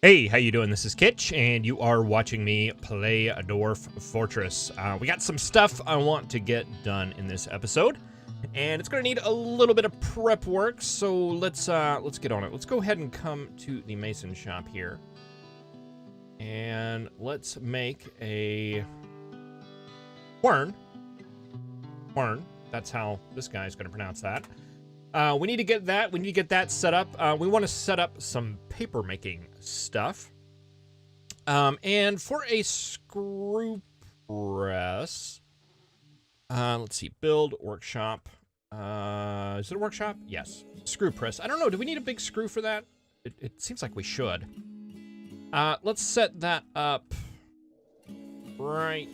Hey, how you doing? This is Kitch, and you are watching me play Dwarf Fortress. We got some stuff I want to get done in this episode, and it's going to need a little bit of prep work. So let's get on it. Let's go ahead and come to the mason shop here, and let's make a quern. Quern. That's how this guy's going to pronounce that. We need to get that. We need to get that set up. We want to set up some paper making stuff. And for a screw press, let's see, build workshop. Is it a workshop? Yes. Screw press. I don't know. Do we need a big screw for that? It seems like we should. Let's set that up right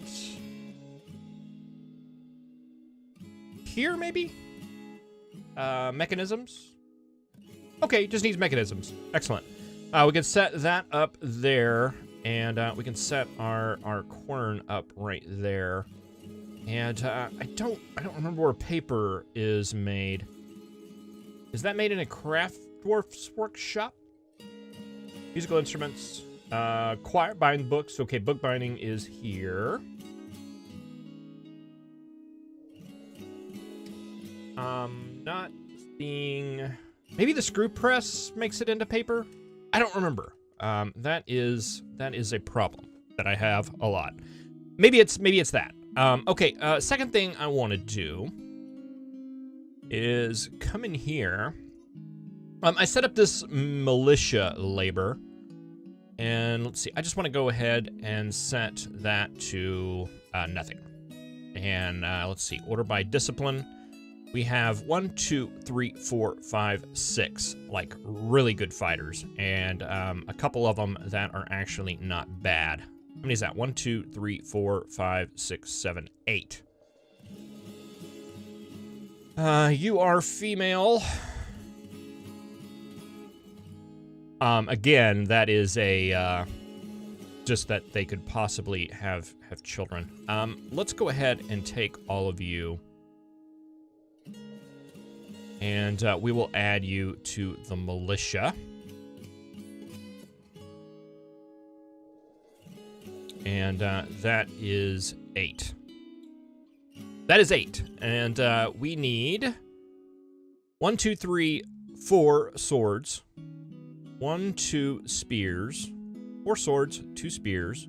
here, maybe? Mechanisms. Okay, just needs mechanisms. Excellent. We can set that up there, and we can set our quern up right there. And I don't remember where paper is made. Is that made in a craft dwarf's workshop? Musical instruments. Choir bind books. Okay, book binding is here. Not seeing. Maybe the screw press makes it into paper. I don't remember. That is a problem that I have a lot. Maybe it's that. Okay. Second thing I want to do is come in here. I set up this militia labor, and let's see. I just want to go ahead and set that to nothing. And let's see. Order by discipline. We have 1, 2, 3, 4, 5, 6, like really good fighters, and a couple of them that are actually not bad. How many is that? 1, 2, 3, 4, 5, 6, 7, 8. You are female. Again, that is a just that they could possibly have children. Let's go ahead and take all of you. And we will add you to the militia. And that is 8. That is 8. And we need 1, 2, 3, 4 swords. 1, 2 spears. 4 swords, 2 spears.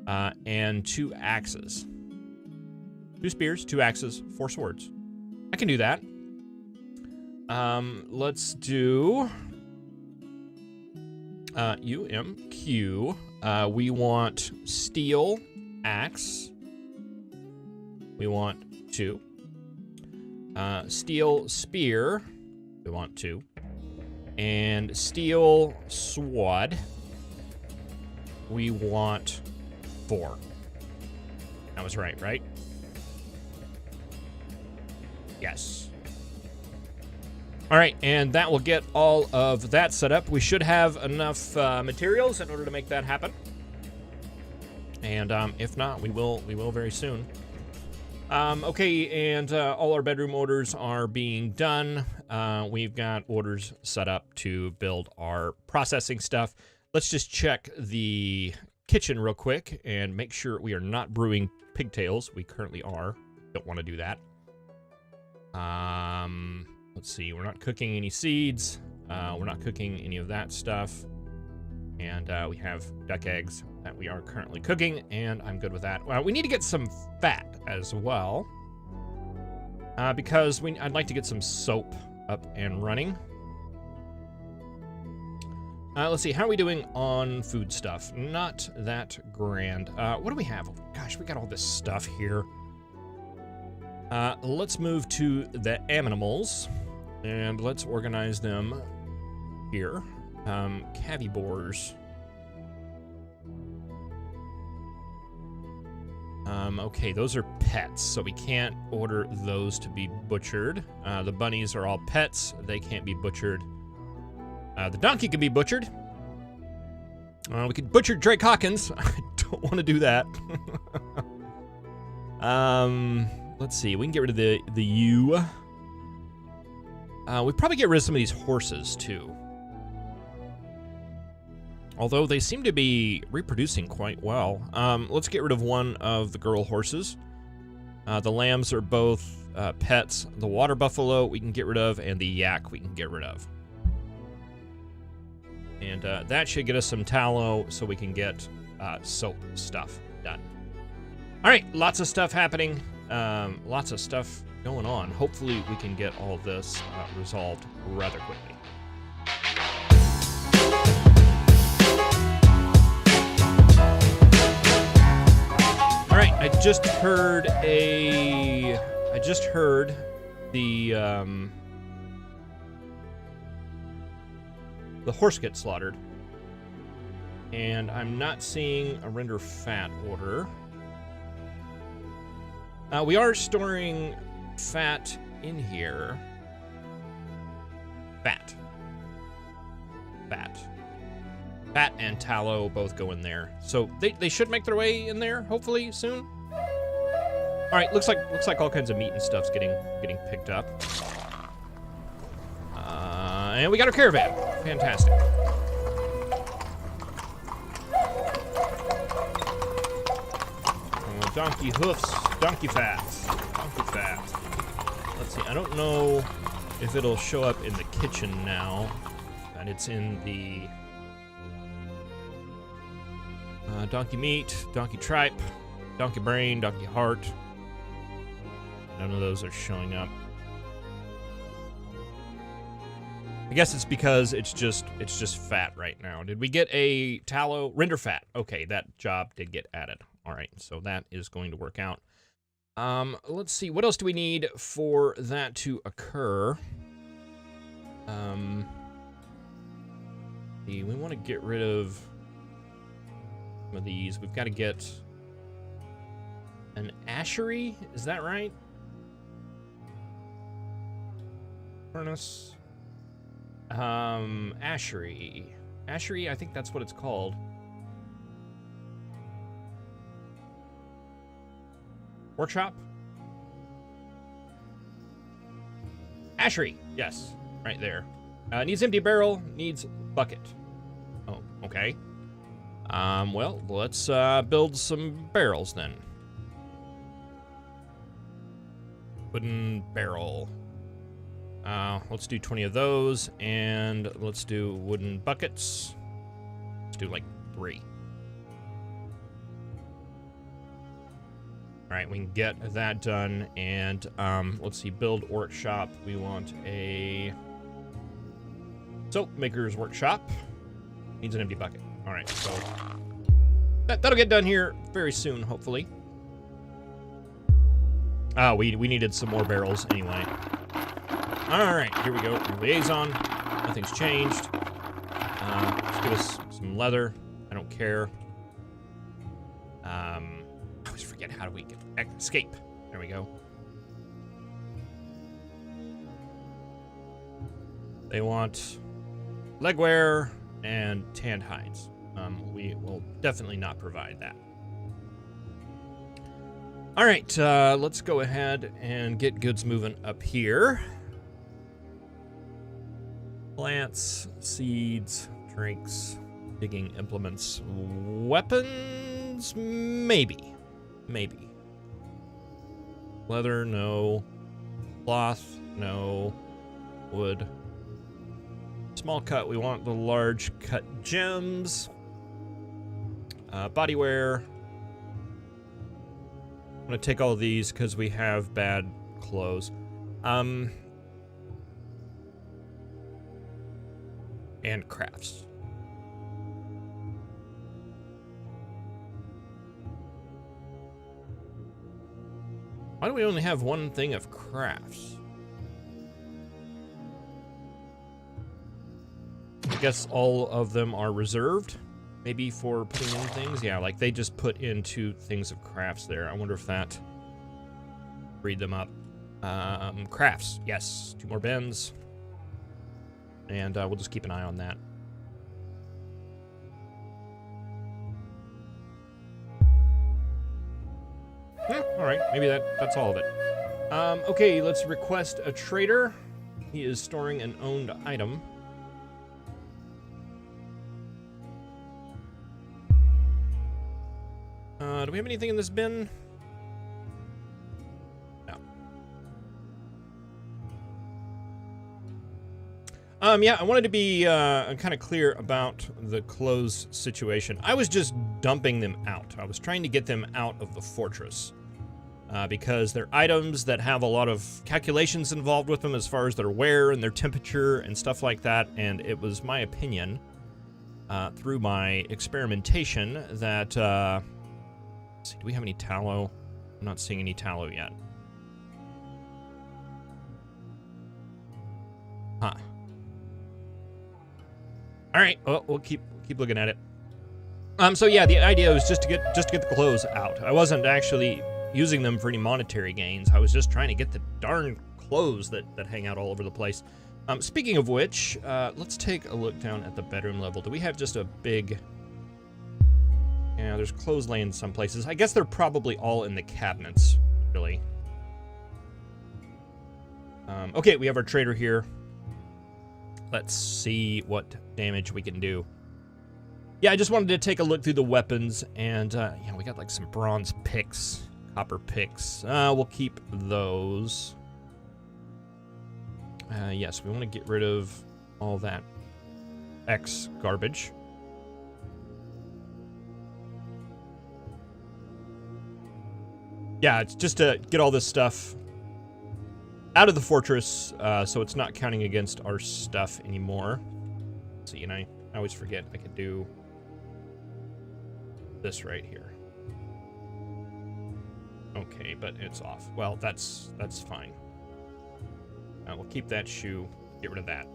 And 2 axes. 2 spears, 2 axes, 4 swords. I can do that. Let's do UMQ. We want steel axe. We want 2. Steel spear. We want 2. And steel sword. We want 4. That was right? Yes. All right, and that will get all of that set up. We should have enough materials in order to make that happen. And if not, we will very soon. Okay, and all our bedroom orders are being done. We've got orders set up to build our processing stuff. Let's just check the kitchen real quick and make sure we are not brewing pigtails. We currently are. Don't want to do that. Let's see, we're not cooking any seeds. We're not cooking any of that stuff. And we have duck eggs that we are currently cooking, and I'm good with that. We need to get some fat as well. Because I'd like to get some soap up and running. Let's see, how are we doing on food stuff? Not that grand. What do we have? Gosh, we got all this stuff here. Let's move to the animals, and let's organize them here. Cavivores. Okay, those are pets, so we can't order those to be butchered. The bunnies are all pets. They can't be butchered. The donkey can be butchered. We could butcher Drake Hawkins. I don't want to do that. Let's see. We can get rid of the U. We probably get rid of some of these horses, too. Although they seem to be reproducing quite well. Let's get rid of one of the girl horses. The lambs are both pets. The water buffalo we can get rid of, and the yak we can get rid of. And that should get us some tallow so we can get soap stuff done. All right, lots of stuff happening. Lots of stuff going on. Hopefully we can get all this resolved rather quickly. All right, I just heard the horse get slaughtered, and I'm not seeing a render fat order. We are storing fat in here. Fat and tallow both go in there, so they should make their way in there hopefully soon. All right, looks like all kinds of meat and stuff's getting picked up. And we got our caravan. Fantastic. Donkey hoofs, donkey fat. Let's see, I don't know if it'll show up in the kitchen now. And it's in the donkey meat, donkey tripe, donkey brain, donkey heart. None of those are showing up. I guess it's because it's just fat right now. Did we get a tallow render fat? Okay, that job did get added. All right, so that is going to work out. Let's see, what else do we need for that to occur? We want to get rid of some of these. We've got to get an ashery. Is that right? Furnace. Ashery. Ashery, I think that's what it's called. Workshop? Ashery, yes, right there. Needs empty barrel, needs bucket. Oh, okay. Well, let's build some barrels then. Wooden barrel. Let's do 20 of those, and let's do wooden buckets. Let's do like 3. All right, we can get that done, and let's see, build workshop. We want a soap maker's workshop. Needs an empty bucket. All right, so that'll get done here very soon, hopefully. We needed some more barrels anyway. All right, here we go. Liaison. Nothing's changed. Let's give us some leather. I don't care. I always forget how do we get escape. There we go. They want legwear and tanned hides. We will definitely not provide that. All right, let's go ahead and get goods moving up here. Plants, seeds, drinks, digging implements, weapons, maybe. Leather, no. Cloth, no. Wood. Small cut, we want the large cut gems. Bodywear. I'm gonna take all of these because we have bad clothes. And crafts. Why do we only have one thing of crafts? I guess all of them are reserved, maybe for putting in things. Yeah, like they just put in 2 things of crafts there. I wonder if that freed them up. Crafts, yes, 2 more bins. And we'll just keep an eye on that. All right, maybe that's all of it. Okay, let's request a trader. He is storing an owned item. Do we have anything in this bin? No. Yeah, I wanted to be kind of clear about the clothes situation. I was just dumping them out. I was trying to get them out of the fortress. Because they're items that have a lot of calculations involved with them as far as their wear and their temperature and stuff like that. And it was my opinion, through my experimentation, that... let's see, do we have any tallow? I'm not seeing any tallow yet. Huh. All right, well, we'll keep looking at it. So yeah, the idea was just to get the clothes out. I wasn't actually using them for any monetary gains. I was just trying to get the darn clothes that hang out all over the place. Speaking of which, let's take a look down at the bedroom level. Do we have just a big... Yeah, there's clothes laying in some places. I guess they're probably all in the cabinets, really. Okay, we have our trader here. Let's see what damage we can do. Yeah, I just wanted to take a look through the weapons, and yeah, we got like some bronze picks, copper picks. We'll keep those. Yes, we want to get rid of all that X garbage. Yeah, it's just to get all this stuff out of the fortress, so it's not counting against our stuff anymore. See, and I always forget I could do this right here. Okay, but it's off. Well, that's fine. We'll keep that shoe, get rid of that.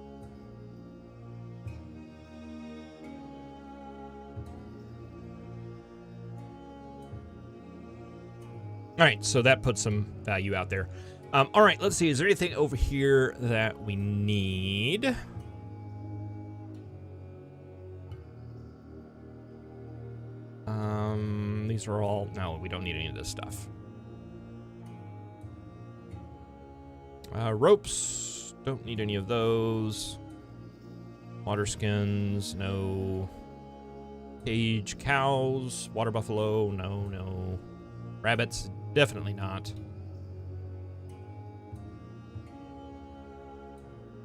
All right, so that puts some value out there. All right, let's see. Is there anything over here that we need? These are all... No, we don't need any of this stuff. Ropes. Don't need any of those. Water skins. No. Cage cows. Water buffalo. No. Rabbits. Definitely not.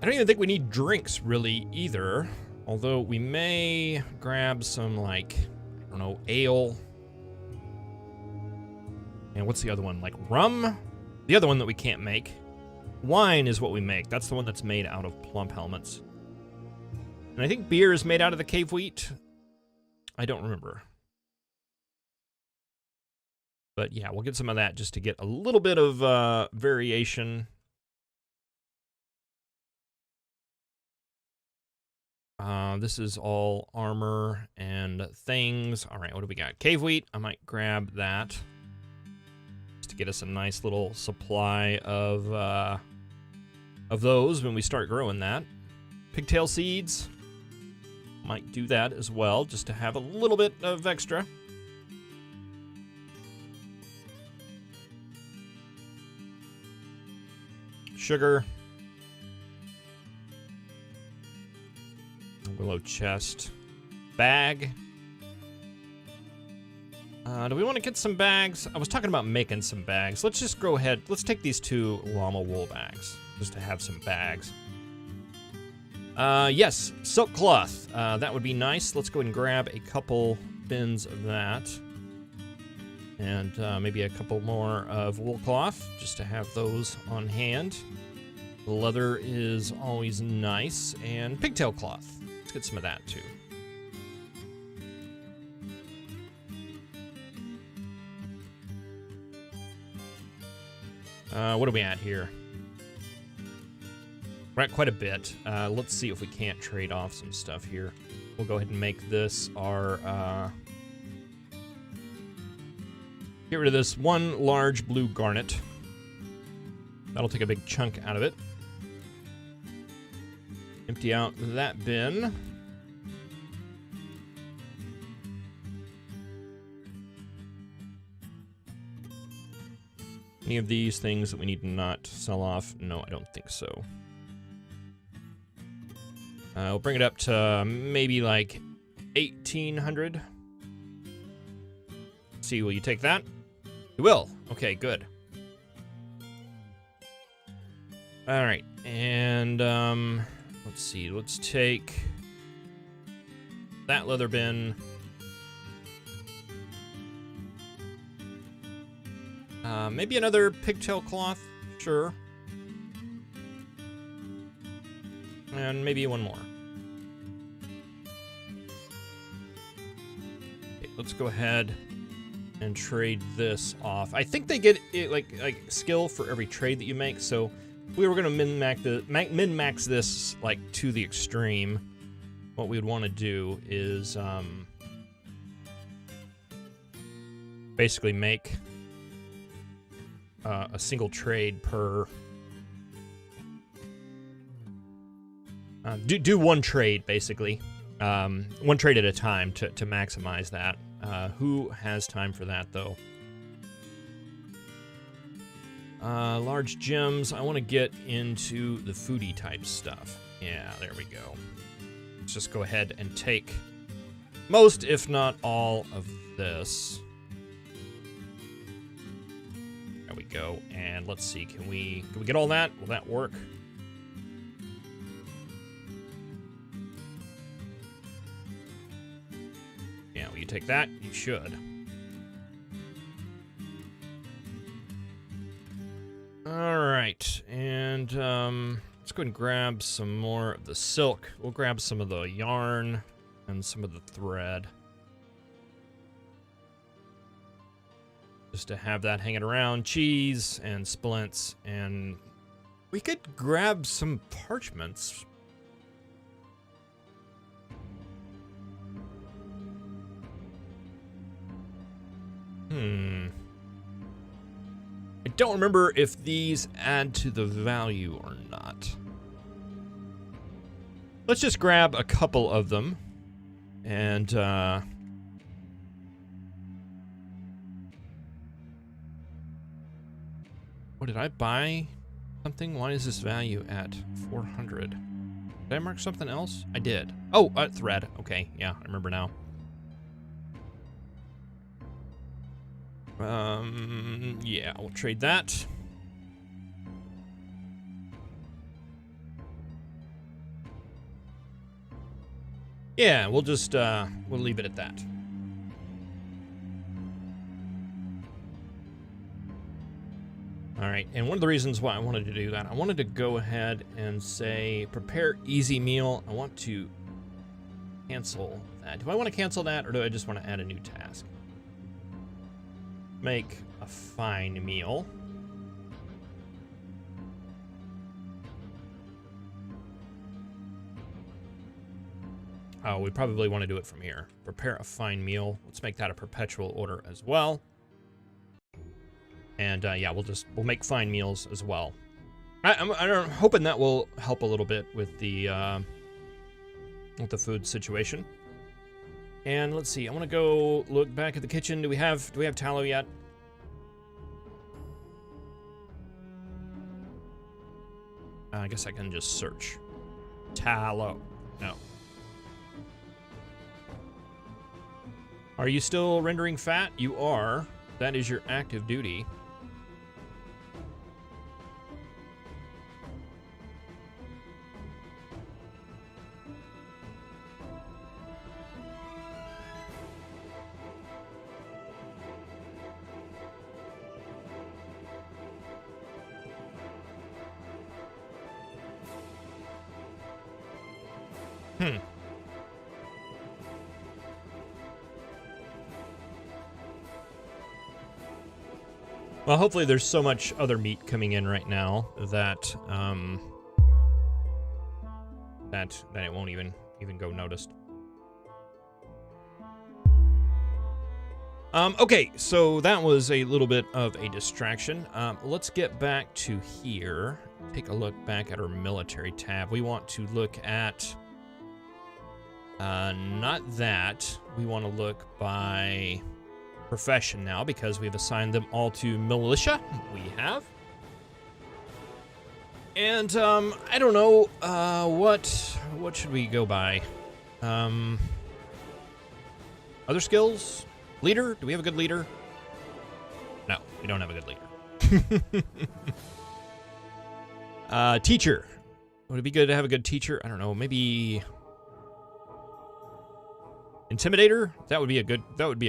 I don't even think we need drinks, really, either. Although we may grab some, like, I don't know, ale. And what's the other one? Like rum? The other one that we can't make. Wine is what we make. That's the one that's made out of plump helmets. And I think beer is made out of the cave wheat. I don't remember. But yeah, we'll get some of that just to get a little bit of variation. This is all armor and things. All right, what do we got? Cave wheat. I might grab that just to get us a nice little supply of those when we start growing that. Pigtail seeds. Might do that as well, just to have a little bit of extra. Sugar. Willow chest. Bag. Do we want to get some bags? I was talking about making some bags. Let's just go ahead. Let's take these 2 llama wool bags just to have some bags. Yes, silk cloth. That would be nice. Let's go ahead and grab a couple bins of that. And maybe a couple more of wool cloth just to have those on hand. Leather is always nice. And pigtail cloth. Let's get some of that too. What are we at here? We're at quite a bit. Let's see if we can't trade off some stuff here. We'll go ahead and make this our... Get rid of this 1 large blue garnet. That'll take a big chunk out of it. Empty out that bin. Any of these things that we need to not sell off? No, I don't think so. We'll bring it up to maybe like 1,800. Let's see, will you take that? You will. Okay, good. All right, and let's see. Let's take that leather bin. Maybe another pigtail cloth. Sure. And maybe one more. Okay, let's go ahead and trade this off. I think they get it, like skill for every trade that you make. So if we were gonna min-max this like to the extreme, what we would want to do is basically make a single trade per. Do one trade, basically. One trade at a time to maximize that. Who has time for that, though? Large gems. I want to get into the foodie type stuff. Yeah, there we go. Let's just go ahead and take most, if not all, of this. There we go. And let's see, can we get all that? Will that work? Yeah, will you take that? You should. All right, and let's go ahead and grab some more of the silk. We'll grab some of the yarn and some of the thread. Just to have that hanging around. Cheese and splints, and we could grab some parchments. I don't remember if these add to the value or not. Let's just grab a couple of them. And, what did I buy? Something? Why is this value at 400? Did I mark something else? I did. Oh, thread. Okay, yeah, I remember now. Yeah, we'll trade that. Yeah, we'll just, we'll leave it at that. All right, and one of the reasons why I wanted to do that, I wanted to go ahead and say, prepare easy meal. I want to cancel that. Do I want to cancel that, or do I just want to add a new task? Make a fine meal. Oh, we probably want to do it from here. Prepare a fine meal. Let's make that a perpetual order as well. And yeah, we'll make fine meals as well. I'm hoping that will help a little bit with the food situation. And let's see, I want to go look back at the kitchen. Do we have tallow yet? I guess I can just search. Tallow. No. Are you still rendering fat? You are. That is your active duty. Well, hopefully there's so much other meat coming in right now that that it won't even go noticed. Okay, so that was a little bit of a distraction. Let's get back to here. Take a look back at our military tab. We want to look at not that. We want to look by profession now, because we've assigned them all to militia. We have. And I don't know what should we go by? Other skills? Leader? Do we have a good leader? No, we don't have a good leader. Teacher. Would it be good to have a good teacher? I don't know, maybe Intimidator? That would be a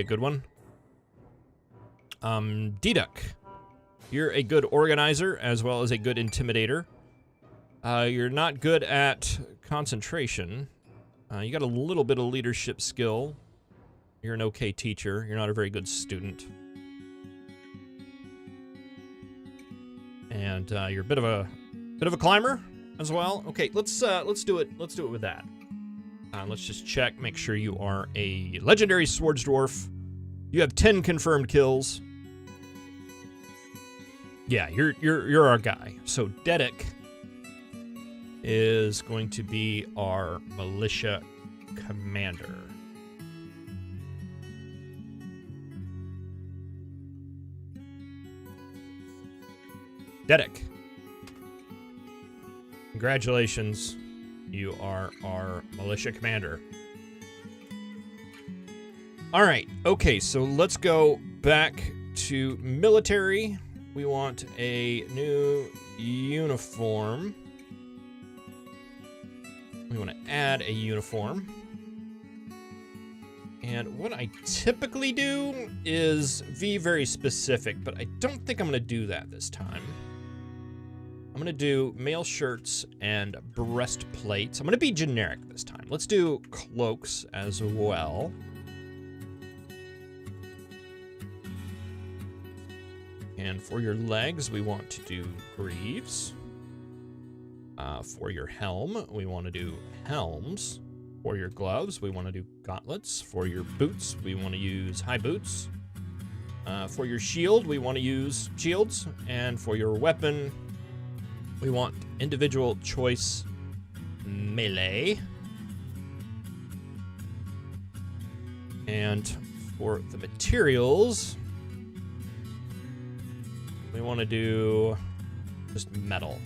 good one. Deduct. You're a good organizer as well as a good intimidator. You're not good at concentration. You got a little bit of leadership skill. You're an okay teacher. You're not a very good student. And you're a bit of a climber as well. Okay, let's do it. Let's do it with that. Let's just check, make sure you are a legendary swords dwarf. You have 10 confirmed kills. Yeah, you're our guy. So Dedic is going to be our militia commander. Dedic. Congratulations. You are our militia commander. All right. Okay, so let's go back to military. We want a new uniform. We want to add a uniform. And what I typically do is be very specific, but I don't think I'm going to do that this time. I'm going to do male shirts and breastplates. I'm going to be generic this time. Let's do cloaks as well. And for your legs, we want to do greaves. For your helm, we want to do helms. For your gloves, we want to do gauntlets. For your boots, we want to use high boots. For your shield, we want to use shields. And for your weapon, we want individual choice melee. And for the materials, we want to do just metal.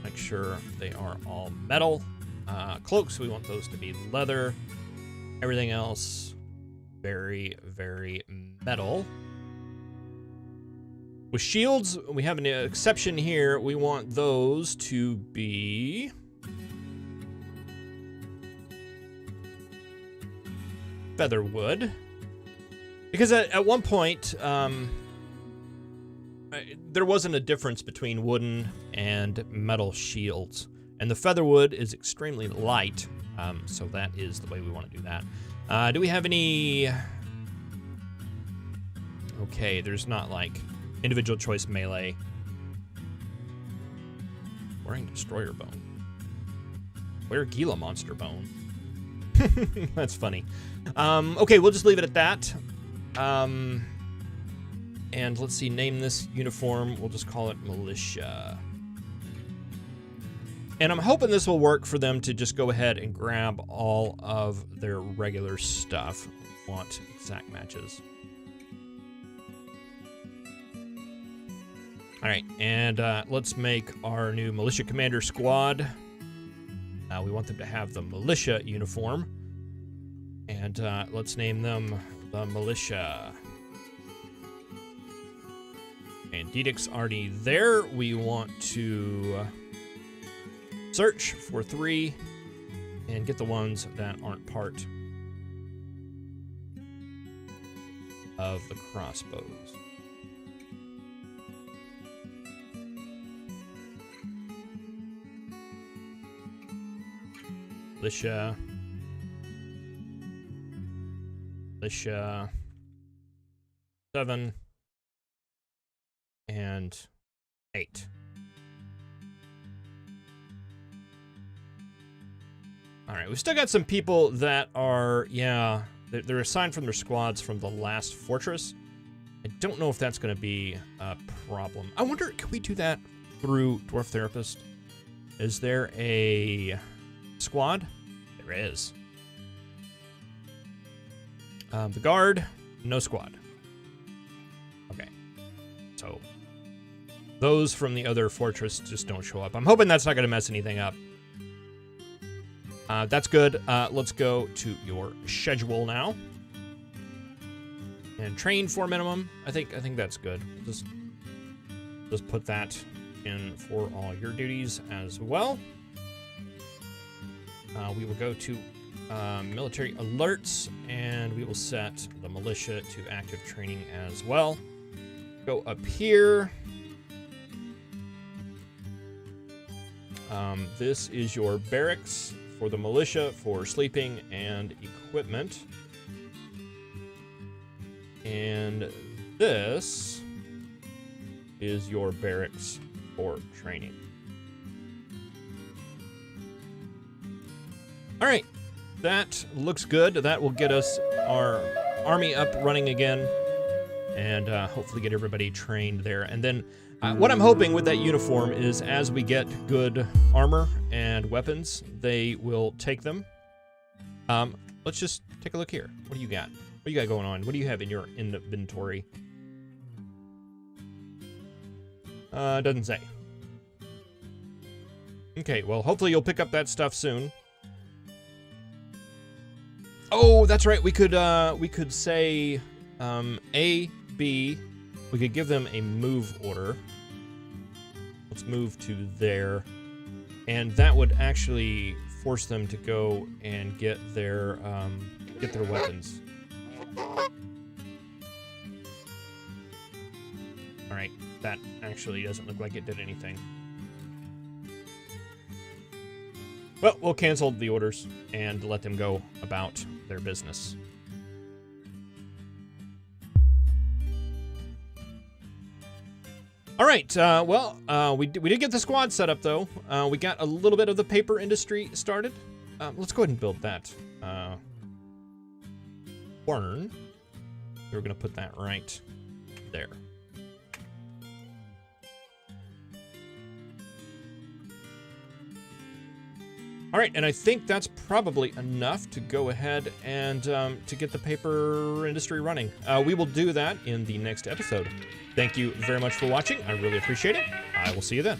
Make sure they are all metal. Cloaks, we want those to be leather. Everything else, very, very metal. With shields, we have an exception here. We want those to be featherwood. Because at one point, there wasn't a difference between wooden and metal shields. And the featherwood is extremely light, so that is the way we want to do that. Do we have any... Okay, there's not, like, individual choice melee. Wearing Destroyer Bone. Wear Gila Monster Bone. That's funny. Okay, we'll just leave it at that. And let's see, name this uniform. We'll just call it Militia. And I'm hoping this will work for them to just go ahead and grab all of their regular stuff. Want exact matches. All right, and let's make our new militia commander squad. We want them to have the militia uniform. And let's name them the militia. And Dedic's already there. We want to search for 3 and get the ones that aren't part of the crossbows. Militia. 7 and 8. All right, we've still got some people that are, yeah, they're assigned from their squads from the last fortress. I don't know if that's going to be a problem. I wonder, can we do that through Dwarf Therapist? Is there a squad? There is. The guard, no squad. Okay, so those from the other fortress just don't show up. I'm hoping that's not going to mess anything up. That's good. Let's go to your schedule now. And train for minimum. I think that's good. Just put that in for all your duties as well. We will go to military alerts, and we will set the militia to active training as well. Go up here. This is your barracks for the militia for sleeping and equipment. And this is your barracks for training. All right, that looks good. That will get us our army up running again, and hopefully get everybody trained there. And then what I'm hoping with that uniform is as we get good armor and weapons, they will take them. Let's just take a look here. What do you got? What do you got going on? What do you have in your inventory? Doesn't say. Okay, well, hopefully you'll pick up that stuff soon. Oh, that's right. We could say A, B. We could give them a move order. Let's move to there, and that would actually force them to go and get their weapons. All right, that actually doesn't look like it did anything. Well, we'll cancel the orders and let them go about their business. All right, we did get the squad set up, though. We got a little bit of the paper industry started. Let's go ahead and build that barn. We're going to put that right there. All right, and I think that's probably enough to go ahead and to get the paper industry running. We will do that in the next episode. Thank you very much for watching. I really appreciate it. I will see you then.